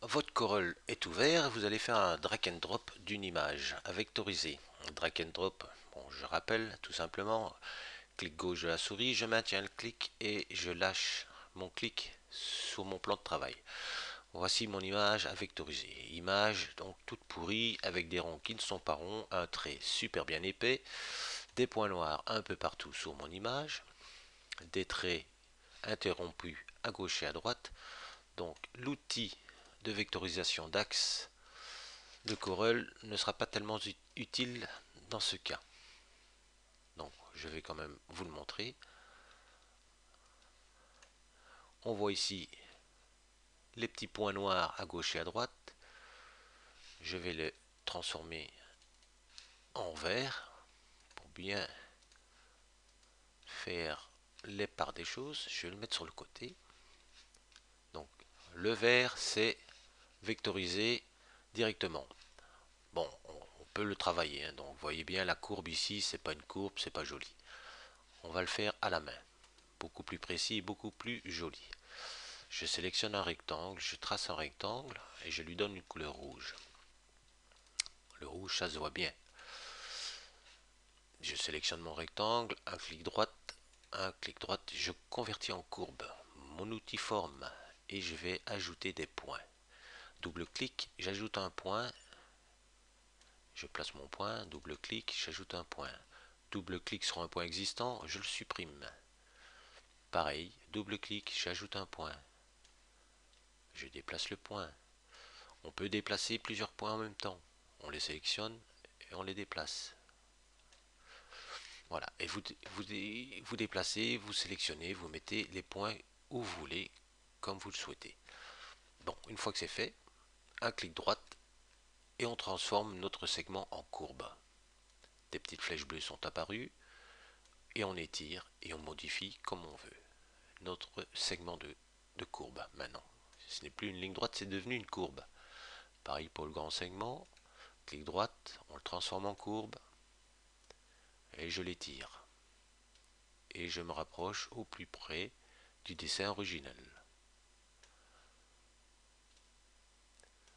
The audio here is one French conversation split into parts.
votre Corel est ouvert, vous allez faire un drag and drop d'une image à vectoriser. Drag and drop, bon, je rappelle tout simplement, clic gauche de la souris, je maintiens le clic et je lâche mon clic sur mon plan de travail. Voici mon image à vectoriser. Image donc toute pourrie avec des ronds qui ne sont pas ronds, un trait super bien épais, des points noirs un peu partout sur mon image, des traits interrompus à gauche et à droite. Donc l'outil de vectorisation d'axe de Corel ne sera pas tellement utile dans ce cas. Donc je vais quand même vous le montrer. On voit ici les petits points noirs à gauche et à droite. Je vais les transformer en vert pour bien faire les parts des choses. Je vais le mettre sur le côté. Donc le vert c'est vectoriser directement. Bon, on peut le travailler, hein. Donc vous voyez bien la courbe ici, c'est pas une courbe, c'est pas joli. On va le faire à la main, beaucoup plus précis et beaucoup plus joli. Je sélectionne un rectangle, je trace un rectangle et je lui donne une couleur rouge. Le rouge, ça se voit bien. Je sélectionne mon rectangle, un clic droit, je convertis en courbe mon outil forme et je vais ajouter des points. Double clic, j'ajoute un point, je place mon point, double clic, j'ajoute un point. Double clic sur un point existant, je le supprime. Pareil, double clic, j'ajoute un point. Je déplace le point. On peut déplacer plusieurs points en même temps. On les sélectionne et on les déplace. Voilà, et vous déplacez, vous sélectionnez, vous mettez les points où vous voulez, comme vous le souhaitez. Bon, une fois que c'est fait, un clic droit et on transforme notre segment en courbe. Des petites flèches bleues sont apparues et on étire et on modifie comme on veut notre segment de courbe maintenant. Ce n'est plus une ligne droite, c'est devenu une courbe. Pareil pour le grand segment, clic droit, on le transforme en courbe et je l'étire. Et je me rapproche au plus près du dessin original.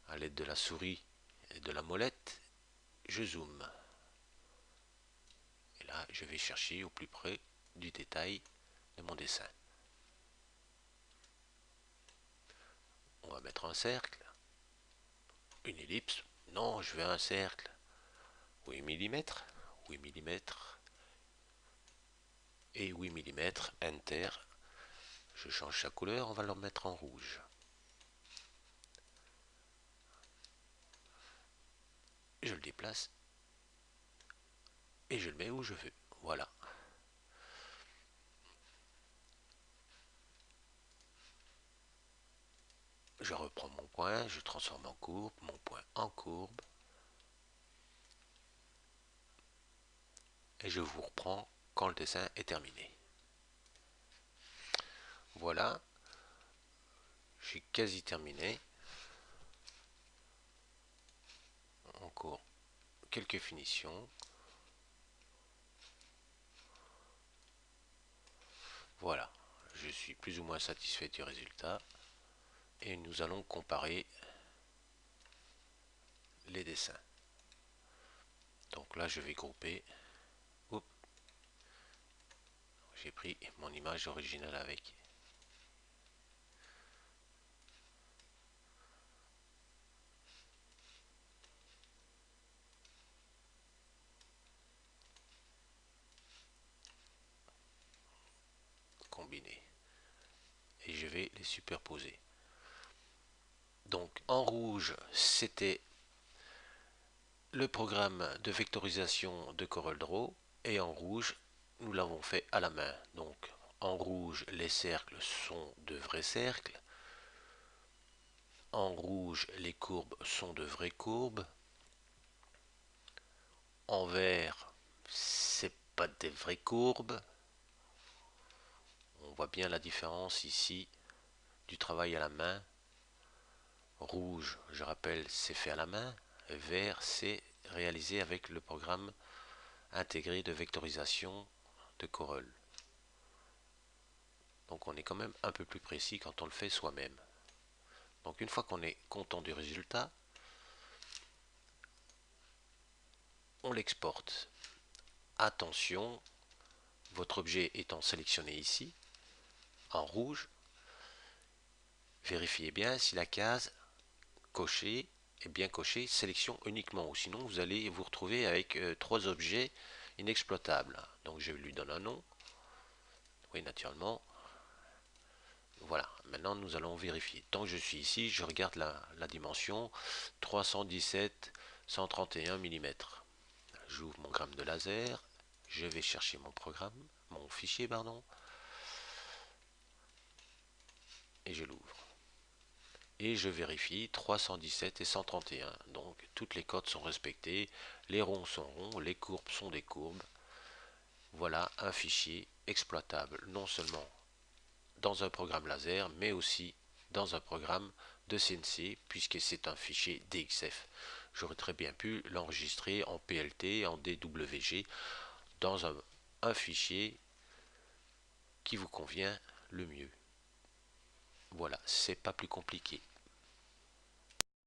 À l'aide de la souris et de la molette, je zoome. Et là, je vais chercher au plus près du détail de mon dessin. On va mettre un cercle, une ellipse. Non, je veux un cercle. 8 mm, 8 mm et 8 mm, Enter. Je change sa couleur, on va le mettre en rouge. Je le déplace et je le mets où je veux. Voilà. Je reprends mon point, je transforme en courbe, mon point en courbe. Et je vous reprends quand le dessin est terminé. Voilà, j'ai quasi terminé. Encore quelques finitions. Voilà, je suis plus ou moins satisfait du résultat. Et nous allons comparer les dessins. Donc là, je vais grouper. Oups, j'ai pris mon image originale avec. Combiner. Et je vais les superposer. Donc en rouge, c'était le programme de vectorisation de CorelDRAW. Et en rouge, nous l'avons fait à la main. Donc en rouge, les cercles sont de vrais cercles. En rouge, les courbes sont de vraies courbes. En vert, c'est pas des vraies courbes. On voit bien la différence ici du travail à la main. Rouge, je rappelle, c'est fait à la main. Vert, c'est réalisé avec le programme intégré de vectorisation de Corel. Donc on est quand même un peu plus précis quand on le fait soi-même. Donc une fois qu'on est content du résultat, on l'exporte. Attention, votre objet étant sélectionné ici, en rouge, vérifiez bien si la case cochée est bien cochée, sélection uniquement, ou sinon vous allez vous retrouver avec trois objets inexploitables. Donc je lui donne un nom, oui naturellement. Voilà, maintenant nous allons vérifier. Tant que je suis ici, je regarde la dimension 317 131 mm. J'ouvre mon gramme de laser, je vais chercher mon programme, mon fichier, pardon, et je l'ouvre. Et je vérifie 317 et 131. Donc toutes les codes sont respectées, les ronds sont ronds, les courbes sont des courbes. Voilà un fichier exploitable, non seulement dans un programme laser, mais aussi dans un programme de CNC, puisque c'est un fichier DXF. J'aurais très bien pu l'enregistrer en PLT, en DWG, dans un fichier qui vous convient le mieux. Voilà, c'est pas plus compliqué.